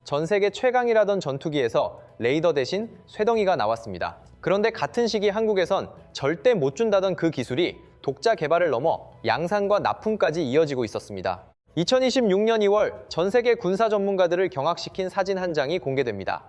전 세계 최강이라던 전투기에서 레이더 대신 쇠덩이가 나왔습니다. 그런데 같은 시기 한국에선 절대 못 준다던 그 기술이 독자 개발을 넘어 양산과 납품까지 이어지고 있었습니다. 2026년 2월 전 세계 군사 전문가들을 경악시킨 사진 한 장이 공개됩니다.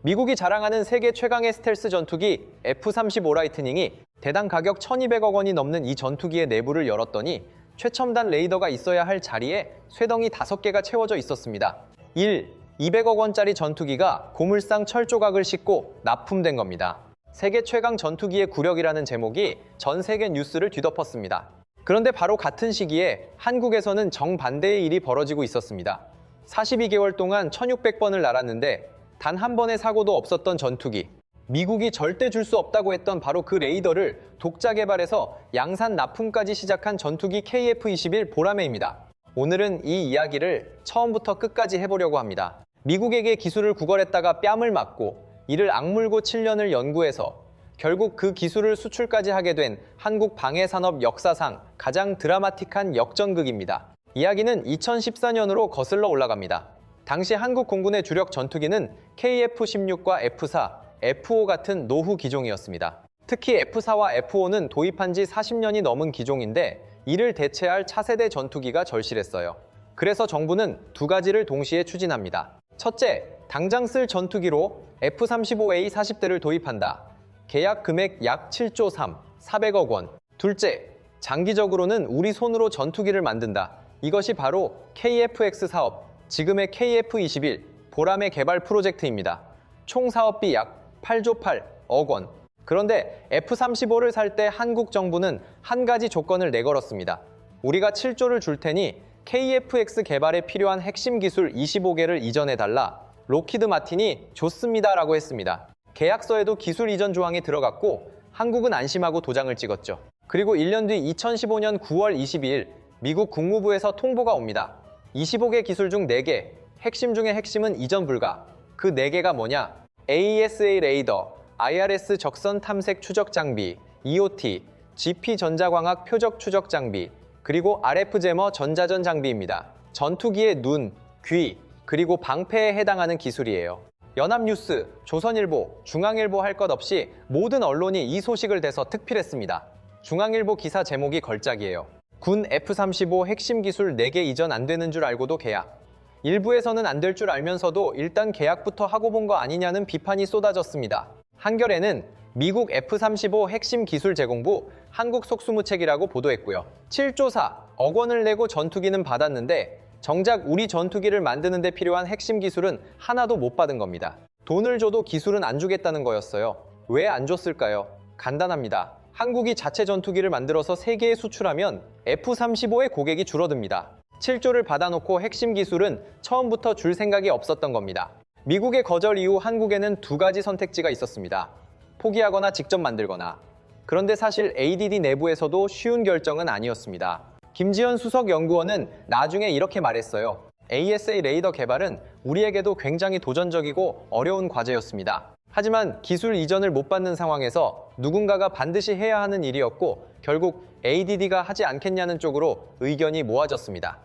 미국이 자랑하는 세계 최강의 스텔스 전투기 F-35 라이트닝이 대당 가격 1,200억 원이 넘는 이 전투기의 내부를 열었더니 최첨단 레이더가 있어야 할 자리에 쇠덩이 5개가 채워져 있었습니다. 200억 원짜리 전투기가 고물상 철 조각을 싣고 납품된 겁니다. 세계 최강 전투기의 구력이라는 제목이 전 세계 뉴스를 뒤덮었습니다. 그런데 바로 같은 시기에 한국에서는 정반대의 일이 벌어지고 있었습니다. 42개월 동안 1,600번을 날았는데 단 한 번의 사고도 없었던 전투기. 미국이 절대 줄 수 없다고 했던 바로 그 레이더를 독자 개발해서 양산 납품까지 시작한 전투기 KF-21 보라매입니다. 오늘은 이 이야기를 처음부터 끝까지 해보려고 합니다. 미국에게 기술을 구걸했다가 뺨을 맞고 이를 악물고 7년을 연구해서 결국 그 기술을 수출까지 하게 된 한국 방해산업 역사상 가장 드라마틱한 역전극입니다. 이야기는 2014년으로 거슬러 올라갑니다. 당시 한국 공군의 주력 전투기는 KF-16과 F-4, F-5 같은 노후 기종이었습니다. 특히 F-4와 F-5는 도입한 지 40년이 넘은 기종인데 이를 대체할 차세대 전투기가 절실했어요. 그래서 정부는 두 가지를 동시에 추진합니다. 첫째, 당장 쓸 전투기로 F-35A 40대를 도입한다. 계약 금액 약 7조 3, 400억 원. 둘째, 장기적으로는 우리 손으로 전투기를 만든다. 이것이 바로 KF-X 사업, 지금의 KF-21 보라매 개발 프로젝트입니다. 총 사업비 약 8조 8억 원. 그런데 F-35를 살 때 한국 정부는 한 가지 조건을 내걸었습니다. 우리가 7조를 줄 테니 KF-X 개발에 필요한 핵심 기술 25개를 이전해달라. 록히드 마틴이 좋습니다라고 했습니다. 계약서에도 기술 이전 조항이 들어갔고 한국은 안심하고 도장을 찍었죠. 그리고 1년 뒤 2015년 9월 22일 미국 국무부에서 통보가 옵니다. 25개 기술 중 4개, 핵심 중의 핵심은 이전 불가. 그 4개가 뭐냐? AESA 레이더, IRS 적선 탐색 추적 장비, EOT, GP 전자광학 표적 추적 장비, 그리고 RF 제머 전자전 장비입니다. 전투기의 눈, 귀, 그리고 방패에 해당하는 기술이에요. 연합뉴스, 조선일보, 중앙일보 할 것 없이 모든 언론이 이 소식을 대서 특필했습니다. 중앙일보 기사 제목이 걸작이에요. 군 F-35 핵심 기술 4개 이전 안 되는 줄 알고도 계약. 일부에서는 안 될 줄 알면서도 일단 계약부터 하고 본 거 아니냐는 비판이 쏟아졌습니다. 한겨레는 미국 F-35 핵심 기술 제공부 한국 속수무책이라고 보도했고요. 7조 4억 원을 내고 전투기는 받았는데 정작 우리 전투기를 만드는 데 필요한 핵심 기술은 하나도 못 받은 겁니다. 돈을 줘도 기술은 안 주겠다는 거였어요. 왜 안 줬을까요? 간단합니다. 한국이 자체 전투기를 만들어서 세계에 수출하면 F-35의 고객이 줄어듭니다. 7조를 받아놓고 핵심 기술은 처음부터 줄 생각이 없었던 겁니다. 미국의 거절 이후 한국에는 2가지 선택지가 있었습니다. 포기하거나 직접 만들거나. 그런데 사실 ADD 내부에서도 쉬운 결정은 아니었습니다. 김지현 수석연구원은 나중에 이렇게 말했어요. AESA 레이더 개발은 우리에게도 굉장히 도전적이고 어려운 과제였습니다. 하지만 기술 이전을 못 받는 상황에서 누군가가 반드시 해야 하는 일이었고 결국 ADD가 하지 않겠냐는 쪽으로 의견이 모아졌습니다.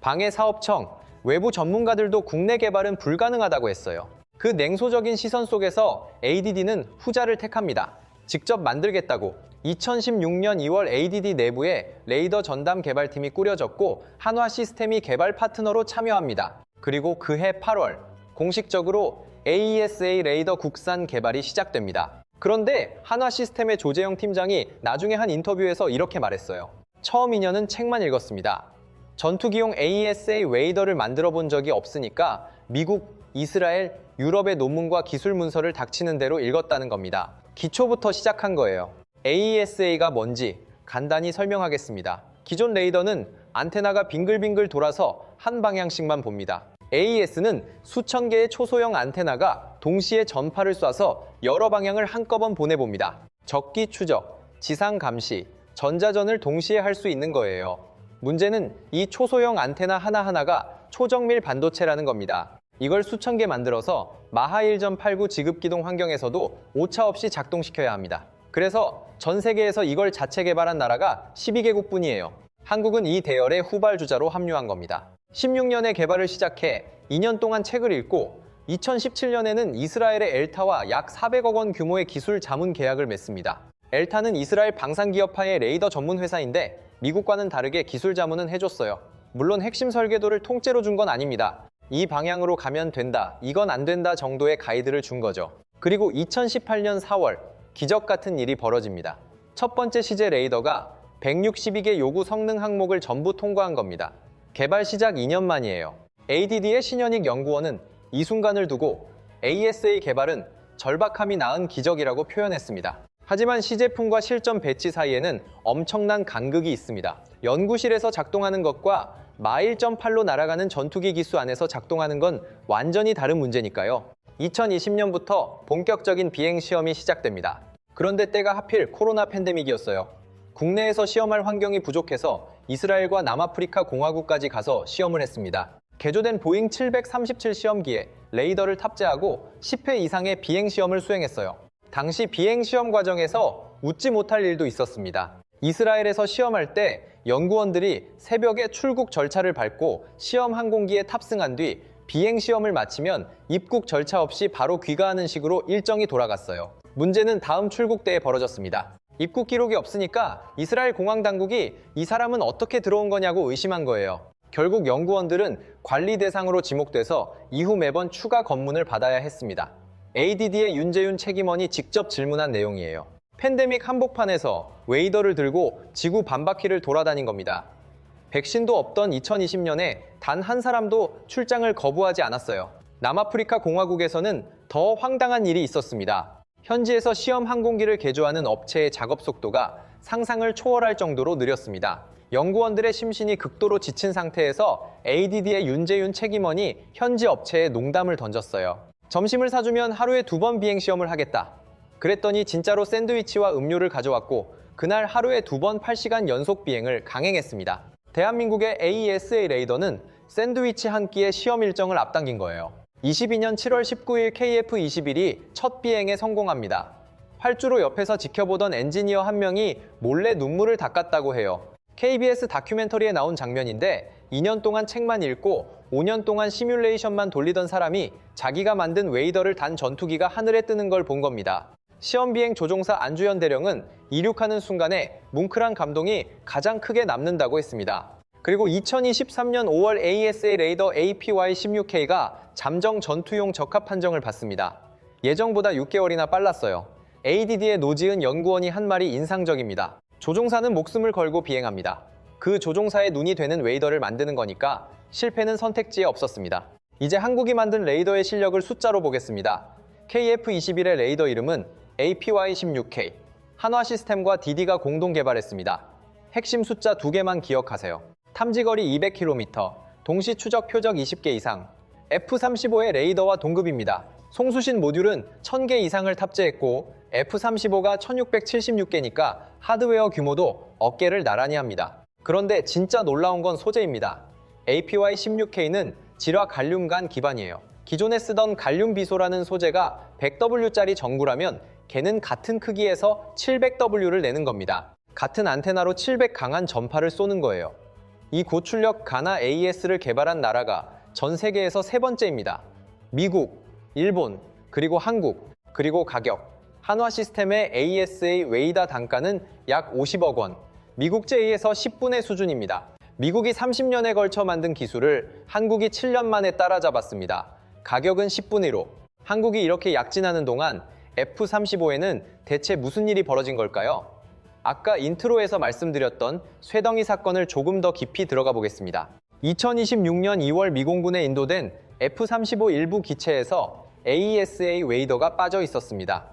방해사업청, 외부 전문가들도 국내 개발은 불가능하다고 했어요. 그 냉소적인 시선 속에서 ADD는 후자를 택합니다. 직접 만들겠다고. 2016년 2월 ADD 내부에 레이더 전담 개발팀이 꾸려졌고 한화 시스템이 개발 파트너로 참여합니다. 그리고 그해 8월 공식적으로 AESA 레이더 국산 개발이 시작됩니다. 그런데 한화 시스템의 조재영 팀장이 나중에 한 인터뷰에서 이렇게 말했어요. 처음 2년은 책만 읽었습니다. 전투기용 AESA 레이더를 만들어 본 적이 없으니까 미국, 이스라엘, 유럽의 논문과 기술 문서를 닥치는 대로 읽었다는 겁니다. 기초부터 시작한 거예요. AESA가 뭔지 간단히 설명하겠습니다. 기존 레이더는 안테나가 빙글빙글 돌아서 한 방향씩만 봅니다. AES는 수천 개의 초소형 안테나가 동시에 전파를 쏴서 여러 방향을 한꺼번에 보내봅니다. 적기 추적, 지상 감시, 전자전을 동시에 할 수 있는 거예요. 문제는 이 초소형 안테나 하나하나가 초정밀 반도체라는 겁니다. 이걸 수천 개 만들어서 마하 1.89 지급기동 환경에서도 오차 없이 작동시켜야 합니다. 그래서 전 세계에서 이걸 자체 개발한 나라가 12개국뿐이에요. 한국은 이 대열의 후발주자로 합류한 겁니다. 16년에 개발을 시작해 2년 동안 책을 읽고 2017년에는 이스라엘의 엘타와 약 400억 원 규모의 기술 자문 계약을 맺습니다. 엘타는 이스라엘 방산기업파의 레이더 전문 회사인데 미국과는 다르게 기술 자문은 해줬어요. 물론 핵심 설계도를 통째로 준 건 아닙니다. 이 방향으로 가면 된다, 이건 안 된다 정도의 가이드를 준 거죠. 그리고 2018년 4월 기적 같은 일이 벌어집니다. 첫 번째 시제 레이더가 162개 요구 성능 항목을 전부 통과한 겁니다. 개발 시작 2년 만이에요. ADD의 신현익 연구원은 이 순간을 두고 ASA 개발은 절박함이 낳은 기적이라고 표현했습니다. 하지만 시제품과 실전 배치 사이에는 엄청난 간극이 있습니다. 연구실에서 작동하는 것과 마 1.8로 날아가는 전투기 기수 안에서 작동하는 건 완전히 다른 문제니까요. 2020년부터 본격적인 비행 시험이 시작됩니다. 그런데 때가 하필 코로나 팬데믹이었어요. 국내에서 시험할 환경이 부족해서 이스라엘과 남아프리카 공화국까지 가서 시험을 했습니다. 개조된 보잉 737 시험기에 레이더를 탑재하고 10회 이상의 비행 시험을 수행했어요. 당시 비행 시험 과정에서 웃지 못할 일도 있었습니다. 이스라엘에서 시험할 때 연구원들이 새벽에 출국 절차를 밟고 시험 항공기에 탑승한 뒤 비행 시험을 마치면 입국 절차 없이 바로 귀가하는 식으로 일정이 돌아갔어요. 문제는 다음 출국 때에 벌어졌습니다. 입국 기록이 없으니까 이스라엘 공항 당국이 이 사람은 어떻게 들어온 거냐고 의심한 거예요. 결국 연구원들은 관리 대상으로 지목돼서 이후 매번 추가 검문을 받아야 했습니다. ADD의 윤재윤 책임원이 직접 질문한 내용이에요. 팬데믹 한복판에서 웨이더를 들고 지구 반바퀴를 돌아다닌 겁니다. 백신도 없던 2020년에 단 한 사람도 출장을 거부하지 않았어요. 남아프리카 공화국에서는 더 황당한 일이 있었습니다. 현지에서 시험 항공기를 개조하는 업체의 작업 속도가 상상을 초월할 정도로 느렸습니다. 연구원들의 심신이 극도로 지친 상태에서 ADD의 윤재윤 책임원이 현지 업체에 농담을 던졌어요. 점심을 사주면 하루에 2번 비행 시험을 하겠다. 그랬더니 진짜로 샌드위치와 음료를 가져왔고 그날 하루에 2번 8시간 연속 비행을 강행했습니다. 대한민국의 AESA 레이더는 샌드위치 한 끼의 시험 일정을 앞당긴 거예요. 22년 7월 19일 KF-21이 첫 비행에 성공합니다. 활주로 옆에서 지켜보던 엔지니어 한 명이 몰래 눈물을 닦았다고 해요. KBS 다큐멘터리에 나온 장면인데 2년 동안 책만 읽고 5년 동안 시뮬레이션만 돌리던 사람이 자기가 만든 웨이더를 단 전투기가 하늘에 뜨는 걸 본 겁니다. 시험비행 조종사 안주현 대령은 이륙하는 순간에 뭉클한 감동이 가장 크게 남는다고 했습니다. 그리고 2023년 5월 ASA 레이더 APY-16K가 잠정 전투용 적합 판정을 받습니다. 예정보다 6개월이나 빨랐어요. ADD의 노지은 연구원이 한 말이 인상적입니다. 조종사는 목숨을 걸고 비행합니다. 그 조종사의 눈이 되는 웨이더를 만드는 거니까 실패는 선택지에 없었습니다. 이제 한국이 만든 레이더의 실력을 숫자로 보겠습니다. KF-21의 레이더 이름은 APY-16K. 한화 시스템과 DD가 공동 개발했습니다. 핵심 숫자 2개만 기억하세요. 탐지거리 200km, 동시 추적 표적 20개 이상. F-35의 레이더와 동급입니다. 송수신 모듈은 1000개 이상을 탑재했고 F-35가 1676개니까 하드웨어 규모도 어깨를 나란히 합니다. 그런데 진짜 놀라운 건 소재입니다. APY-16K는 질화 갈륨간 기반이에요. 기존에 쓰던 갈륨 비소라는 소재가 100W짜리 전구라면 걔는 같은 크기에서 700W를 내는 겁니다. 같은 안테나로 700 강한 전파를 쏘는 거예요. 이 고출력 가나 AES를 개발한 나라가 전 세계에서 3번째입니다. 미국, 일본, 그리고 한국, 그리고 가격. 한화 시스템의 ASA 웨이다 단가는 약 50억 원, 미국제 A에서 10분의 수준입니다. 미국이 30년에 걸쳐 만든 기술을 한국이 7년 만에 따라잡았습니다. 가격은 10분의 1로. 한국이 이렇게 약진하는 동안 F-35에는 대체 무슨 일이 벌어진 걸까요? 아까 인트로에서 말씀드렸던 쇠덩이 사건을 조금 더 깊이 들어가 보겠습니다. 2026년 2월 미공군에 인도된 F-35 일부 기체에서 AESA 웨이더가 빠져 있었습니다.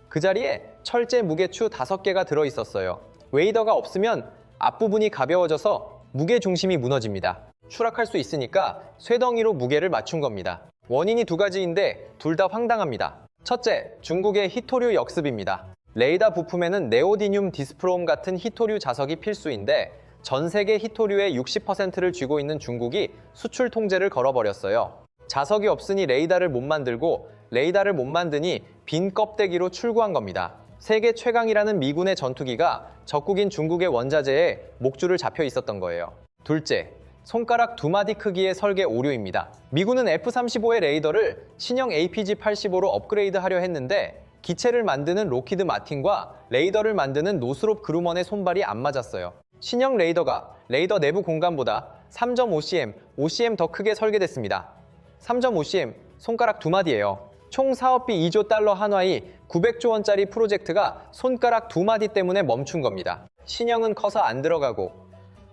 그 자리에 철제 무게추 5개가 들어 있었어요. 웨이더가 없으면 앞부분이 가벼워져서 무게 중심이 무너집니다. 추락할 수 있으니까 쇠덩이로 무게를 맞춘 겁니다. 원인이 2가지인데 둘 다 황당합니다. 첫째, 중국의 히토류 역습입니다. 레이더 부품에는 네오디듐 디스프롬 같은 히토류 자석이 필수인데 전 세계 히토류의 60%를 쥐고 있는 중국이 수출 통제를 걸어버렸어요. 자석이 없으니 레이더를 못 만들고 레이더를 못 만드니 빈 껍데기로 출고한 겁니다. 세계 최강이라는 미군의 전투기가 적국인 중국의 원자재에 목줄을 잡혀 있었던 거예요. 둘째, 손가락 2마디 크기의 설계 오류입니다. 미군은 F-35의 레이더를 신형 APG-85로 업그레이드하려 했는데 기체를 만드는 로키드 마틴과 레이더를 만드는 노스롭 그루먼의 손발이 안 맞았어요. 신형 레이더가 레이더 내부 공간보다 3.5cm, 5cm 더 크게 설계됐습니다. 3.5cm, 손가락 2마디예요. 총 사업비 2조 달러 한화의 900조 원짜리 프로젝트가 손가락 2마디 때문에 멈춘 겁니다. 신형은 커서 안 들어가고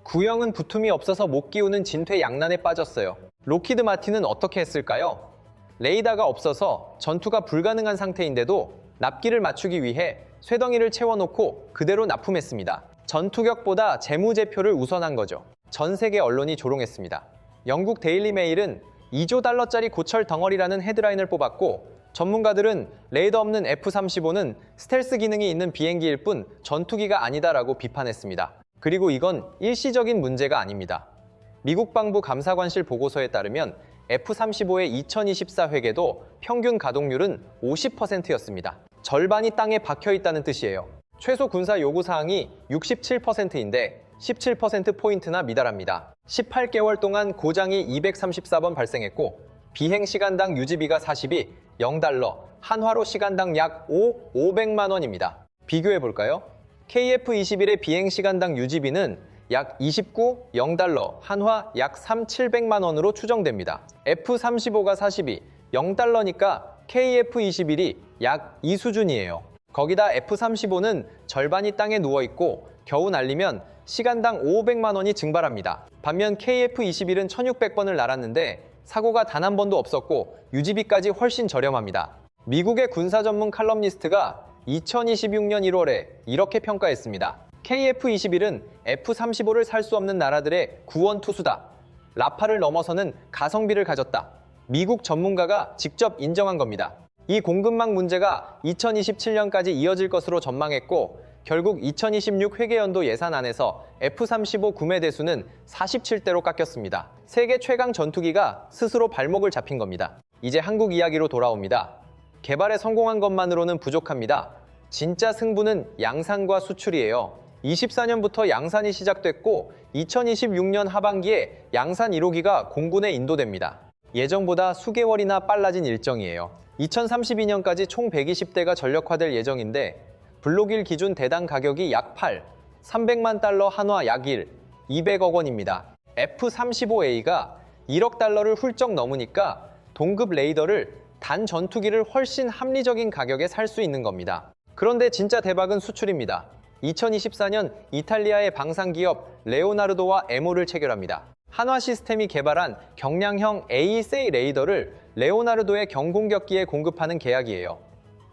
구형은 부품이 없어서 못 끼우는 진퇴양난에 빠졌어요. 로키드 마틴은 어떻게 했을까요? 레이더가 없어서 전투가 불가능한 상태인데도 납기를 맞추기 위해 쇠덩이를 채워놓고 그대로 납품했습니다. 전투격보다 재무제표를 우선한 거죠. 전 세계 언론이 조롱했습니다. 영국 데일리 메일은 2조 달러짜리 고철 덩어리라는 헤드라인을 뽑았고 전문가들은 레이더 없는 F-35는 스텔스 기능이 있는 비행기일 뿐 전투기가 아니다라고 비판했습니다. 그리고 이건 일시적인 문제가 아닙니다. 미국 방부 감사관실 보고서에 따르면 F-35의 2024 회계도 평균 가동률은 50%였습니다. 절반이 땅에 박혀 있다는 뜻이에요. 최소 군사 요구 사항이 67%인데 17%포인트나 미달합니다. 18개월 동안 고장이 234번 발생했고 비행 시간당 유지비가 40이 0달러, 한화로 시간당 약 500만 원입니다. 비교해 볼까요? KF-21의 비행 시간당 유지비는 약 29, 0달러, 한화 약 3,700만 원으로 추정됩니다. F-35가 40이 0달러니까 KF-21이 약 이 수준이에요. 거기다 F-35는 절반이 땅에 누워있고 겨우 날리면 시간당 500만 원이 증발합니다. 반면 KF-21은 1,600번을 날았는데 사고가 단 한 번도 없었고 유지비까지 훨씬 저렴합니다. 미국의 군사 전문 칼럼니스트가 2026년 1월에 이렇게 평가했습니다. KF-21은 F-35를 살 수 없는 나라들의 구원투수다. 라파를 넘어서는 가성비를 가졌다. 미국 전문가가 직접 인정한 겁니다. 이 공급망 문제가 2027년까지 이어질 것으로 전망했고 결국 2026 회계연도 예산안에서 F-35 구매 대수는 47대로 깎였습니다. 세계 최강 전투기가 스스로 발목을 잡힌 겁니다. 이제 한국 이야기로 돌아옵니다. 개발에 성공한 것만으로는 부족합니다. 진짜 승부는 양산과 수출이에요. 24년부터 양산이 시작됐고 2026년 하반기에 양산 1호기가 공군에 인도됩니다. 예정보다 수개월이나 빨라진 일정이에요. 2032년까지 총 120대가 전력화될 예정인데 블록1 기준 대당 가격이 약 8, 300만 달러 한화 약 1, 200억 원입니다. F-35A가 1억 달러를 훌쩍 넘으니까 동급 레이더를 단 전투기를 훨씬 합리적인 가격에 살 수 있는 겁니다. 그런데 진짜 대박은 수출입니다. 2024년 이탈리아의 방산기업 레오나르도와 MO를 체결합니다. 한화 시스템이 개발한 경량형 AESA 레이더를 레오나르도의 경공격기에 공급하는 계약이에요.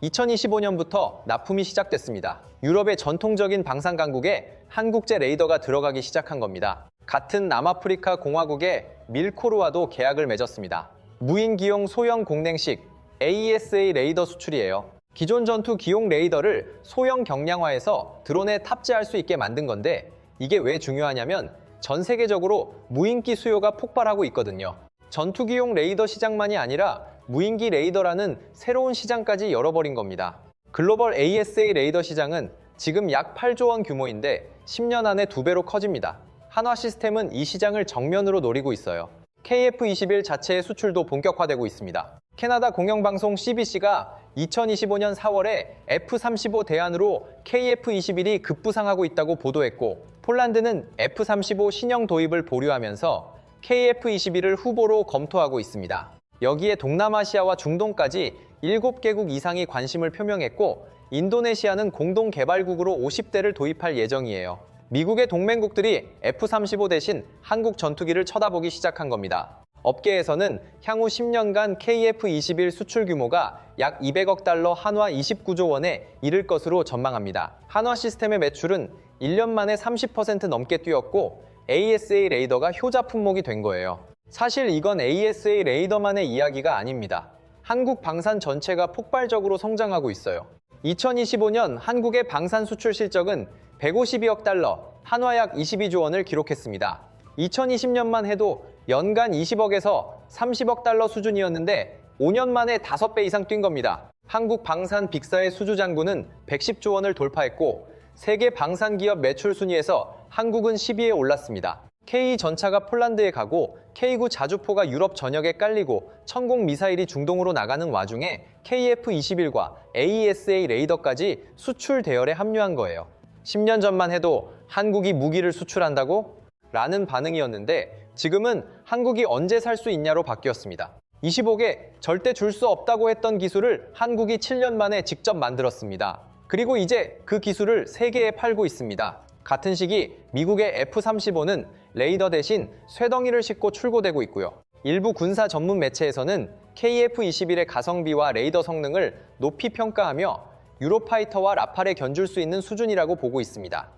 2025년부터 납품이 시작됐습니다. 유럽의 전통적인 방산 강국에 한국제 레이더가 들어가기 시작한 겁니다. 같은 남아프리카 공화국의 밀코르와도 계약을 맺었습니다. 무인기용 소형 공냉식 AESA 레이더 수출이에요. 기존 전투 기용 레이더를 소형 경량화해서 드론에 탑재할 수 있게 만든 건데 이게 왜 중요하냐면 전 세계적으로 무인기 수요가 폭발하고 있거든요. 전투기용 레이더 시장만이 아니라 무인기 레이더라는 새로운 시장까지 열어버린 겁니다. 글로벌 AESA 레이더 시장은 지금 약 8조 원 규모인데 10년 안에 2배로 커집니다. 한화 시스템은 이 시장을 정면으로 노리고 있어요. KF-21 자체의 수출도 본격화되고 있습니다. 캐나다 공영방송 CBC가 2025년 4월에 F-35 대안으로 KF-21이 급부상하고 있다고 보도했고 폴란드는 F-35 신형 도입을 보류하면서 KF-21을 후보로 검토하고 있습니다. 여기에 동남아시아와 중동까지 7개국 이상이 관심을 표명했고 인도네시아는 공동 개발국으로 50대를 도입할 예정이에요. 미국의 동맹국들이 F-35 대신 한국 전투기를 쳐다보기 시작한 겁니다. 업계에서는 향후 10년간 KF-21 수출 규모가 약 200억 달러 한화 29조 원에 이를 것으로 전망합니다. 한화 시스템의 매출은 1년 만에 30% 넘게 뛰었고 AESA 레이더가 효자 품목이 된 거예요. 사실 이건 AESA 레이더만의 이야기가 아닙니다. 한국 방산 전체가 폭발적으로 성장하고 있어요. 2025년 한국의 방산 수출 실적은 152억 달러, 한화 약 22조 원을 기록했습니다. 2020년만 해도 연간 20억에서 30억 달러 수준이었는데 5년 만에 5배 이상 뛴 겁니다. 한국 방산 빅사의 수주 잔고는 110조 원을 돌파했고 세계 방산 기업 매출 순위에서 한국은 10위에 올랐습니다. K 전차가 폴란드에 가고 K9 자주포가 유럽 전역에 깔리고 천공 미사일이 중동으로 나가는 와중에 KF-21과 AESA 레이더까지 수출 대열에 합류한 거예요. 10년 전만 해도 한국이 무기를 수출한다고? 라는 반응이었는데 지금은 한국이 언제 살 수 있냐로 바뀌었습니다. 25개 절대 줄 수 없다고 했던 기술을 한국이 7년 만에 직접 만들었습니다. 그리고 이제 그 기술을 세계에 팔고 있습니다. 같은 시기 미국의 F-35는 레이더 대신 쇠덩이를 싣고 출고되고 있고요. 일부 군사 전문 매체에서는 KF-21의 가성비와 레이더 성능을 높이 평가하며 유로파이터와 라팔에 견줄 수 있는 수준이라고 보고 있습니다.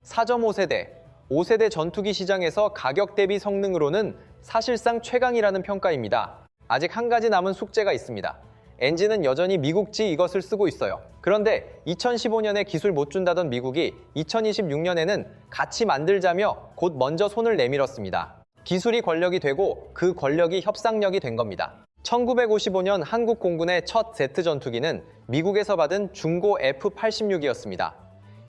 4.5세대, 5세대 전투기 시장에서 가격 대비 성능으로는 사실상 최강이라는 평가입니다. 아직 한 가지 남은 숙제가 있습니다. 엔진은 여전히 미국지 이것을 쓰고 있어요. 그런데 2015년에 기술 못 준다던 미국이 2026년에는 같이 만들자며 곧 먼저 손을 내밀었습니다. 기술이 권력이 되고 그 권력이 협상력이 된 겁니다. 1955년 한국 공군의 첫 Z 전투기는 미국에서 받은 중고 F-86이었습니다.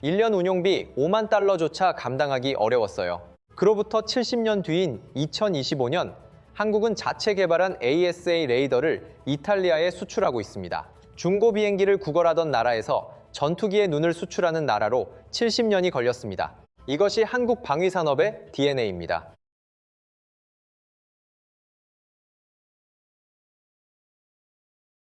1년 운용비 5만 달러조차 감당하기 어려웠어요. 그로부터 70년 뒤인 2025년 한국은 자체 개발한 ASA 레이더를 이탈리아에 수출하고 있습니다. 중고 비행기를 구걸하던 나라에서 전투기의 눈을 수출하는 나라로 70년이 걸렸습니다. 이것이 한국 방위산업의 DNA입니다.